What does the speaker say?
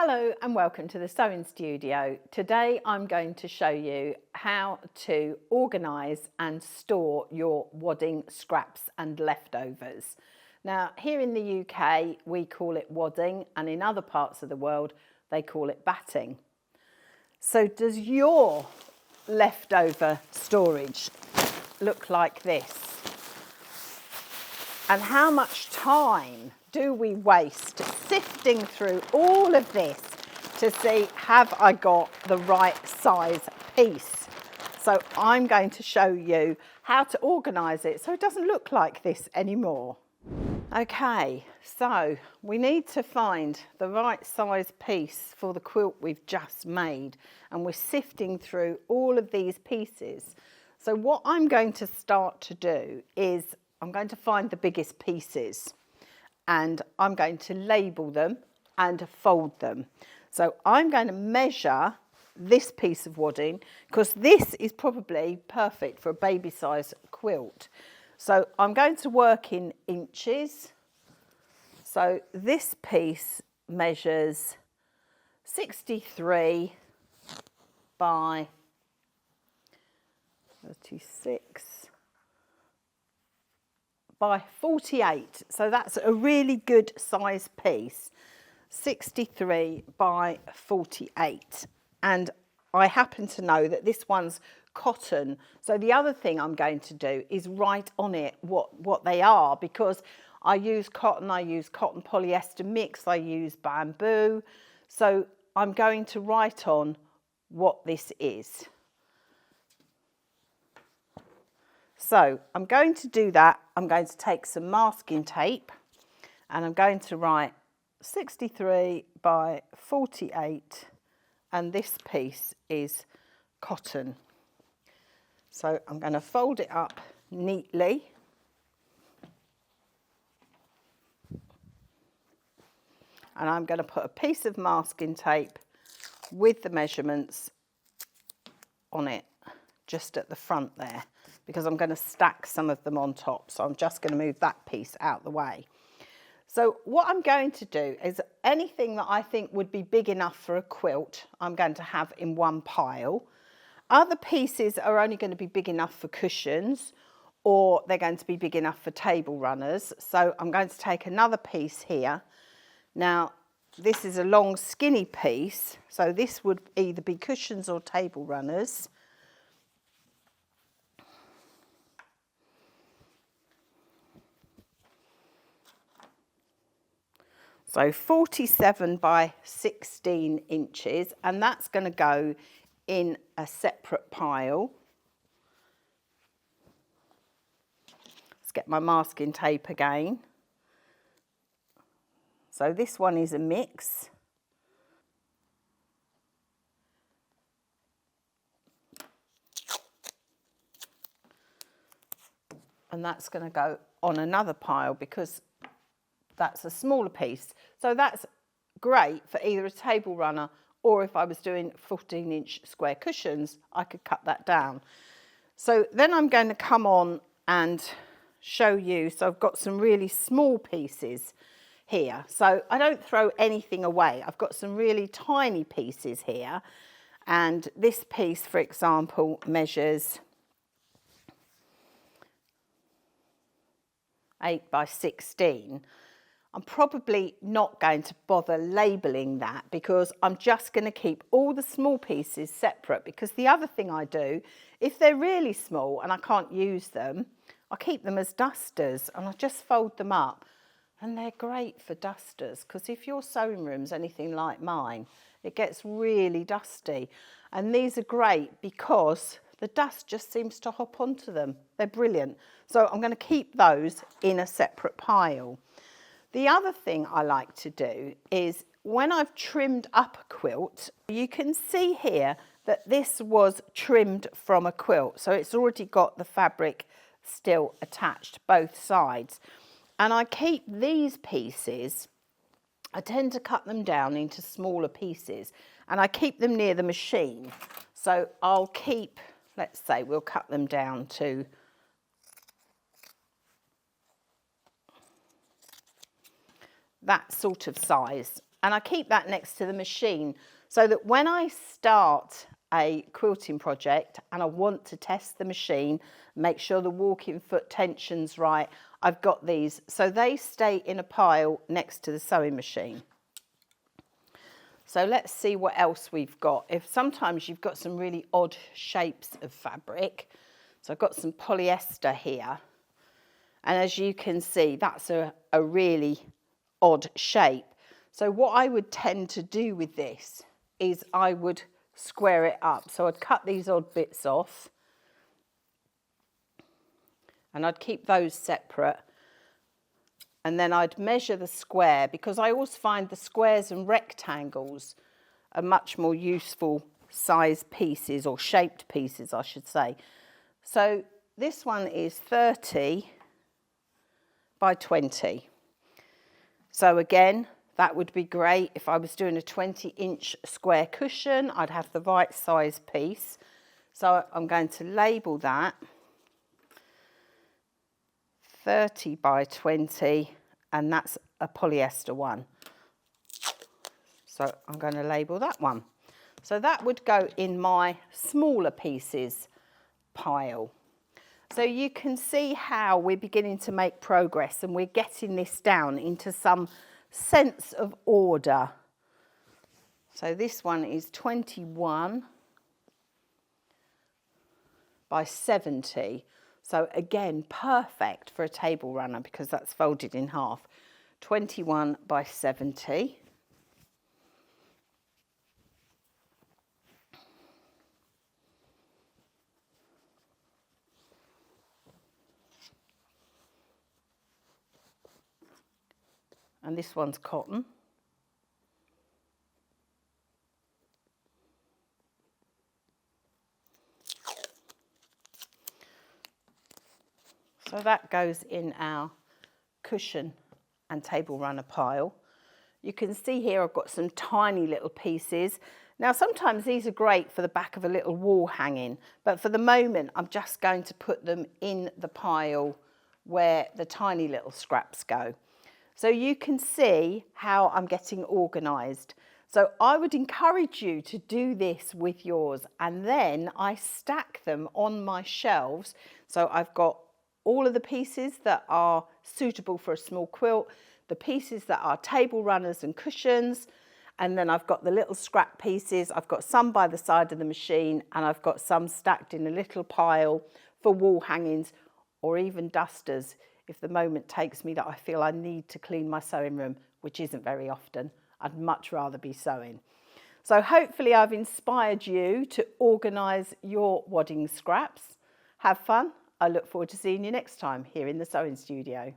Hello and welcome to the Sewing Studio. Today I'm going to show you how to organise and store your wadding scraps and leftovers. Now here in the UK we call it wadding, and in other parts of the world they call it batting. So does your leftover storage look like this? And how much time do we waste sifting through all of this to see, have I got the right size piece? So I'm going to show you how to organise it so it doesn't look like this anymore. Okay, so we need to find the right size piece for the quilt we've just made, and we're sifting through all of these pieces. So what I'm going to start to do is I'm going to find the biggest pieces and I'm going to label them and fold them. So I'm going to measure this piece of wadding because this is probably perfect for a baby size quilt. So I'm going to work in inches. So this piece measures 63 by 36 by 48, so that's a really good size piece, 63 by 48, and I happen to know that this one's cotton. So the other thing I'm going to do is write on it what they are, because I use cotton polyester mix, I use bamboo, so I'm going to write on what this is. So I'm going to do that. I'm going to take some masking tape and I'm going to write 63 by 48, and this piece is cotton. So I'm going to fold it up neatly. And I'm going to put a piece of masking tape with the measurements on it just at the front there, because I'm going to stack some of them on top. So I'm just going to move that piece out the way. So what I'm going to do is anything that I think would be big enough for a quilt, I'm going to have in one pile. Other pieces are only going to be big enough for cushions, or they're going to be big enough for table runners. So I'm going to take another piece here. Now, this is a long skinny piece, so this would either be cushions or table runners. So 47 by 16 inches, and that's going to go in a separate pile. Let's get my masking tape again. So this one is a mix. And that's going to go on another pile because that's a smaller piece. So that's great for either a table runner, or if I was doing 14-inch square cushions, I could cut that down. So then I'm going to come on and show you. So I've got some really small pieces here. So I don't throw anything away. I've got some really tiny pieces here. And this piece, for example, measures 8 by 16. I'm probably not going to bother labelling that because I'm just going to keep all the small pieces separate, because the other thing I do, if they're really small and I can't use them, I keep them as dusters and I just fold them up, and they're great for dusters because if your sewing room's anything like mine, it gets really dusty, and these are great because the dust just seems to hop onto them. They're brilliant. So I'm going to keep those in a separate pile. The other thing I like to do is when I've trimmed up a quilt, you can see here that this was trimmed from a quilt. So it's already got the fabric still attached both sides. And I keep these pieces, I tend to cut them down into smaller pieces, and I keep them near the machine. So I'll keep, let's say we'll cut them down to that sort of size, And I keep that next to the machine so that when I start a quilting project and I want to test the machine, make sure the walking foot tension's right, I've got these. So they stay in a pile next to the sewing machine. So let's see what else we've got. If sometimes you've got some really odd shapes of fabric. So I've got some polyester here. And as you can see, that's a really odd shape. So what I would tend to do with this is I would square it up. So I'd cut these odd bits off and I'd keep those separate. And then I'd measure the square, because I always find the squares and rectangles are much more useful size pieces, or shaped pieces, I should say. So this one is 30 by 20. So again, that would be great. If I was doing a 20-inch square cushion, I'd have the right size piece. So I'm going to label that 30 by 20, and that's a polyester one. So I'm going to label that one. So that would go in my smaller pieces pile. So you can see how we're beginning to make progress, and we're getting this down into some sense of order. So this one is 21 by 70. So again, perfect for a table runner because that's folded in half. 21 by 70. And this one's cotton. So that goes in our cushion and table runner pile. You can see here I've got some tiny little pieces. Now sometimes these are great for the back of a little wall hanging, but for the moment I'm just going to put them in the pile where the tiny little scraps go. So you can see how I'm getting organised. So I would encourage you to do this with yours, and then I stack them on my shelves. So I've got all of the pieces that are suitable for a small quilt, the pieces that are table runners and cushions, and then I've got the little scrap pieces. I've got some by the side of the machine, and I've got some stacked in a little pile for wall hangings or even dusters if the moment takes me that I feel I need to clean my sewing room, which isn't very often. I'd much rather be sewing. So hopefully I've inspired you to organise your wadding scraps. Have fun. I look forward to seeing you next time here in the sewing studio.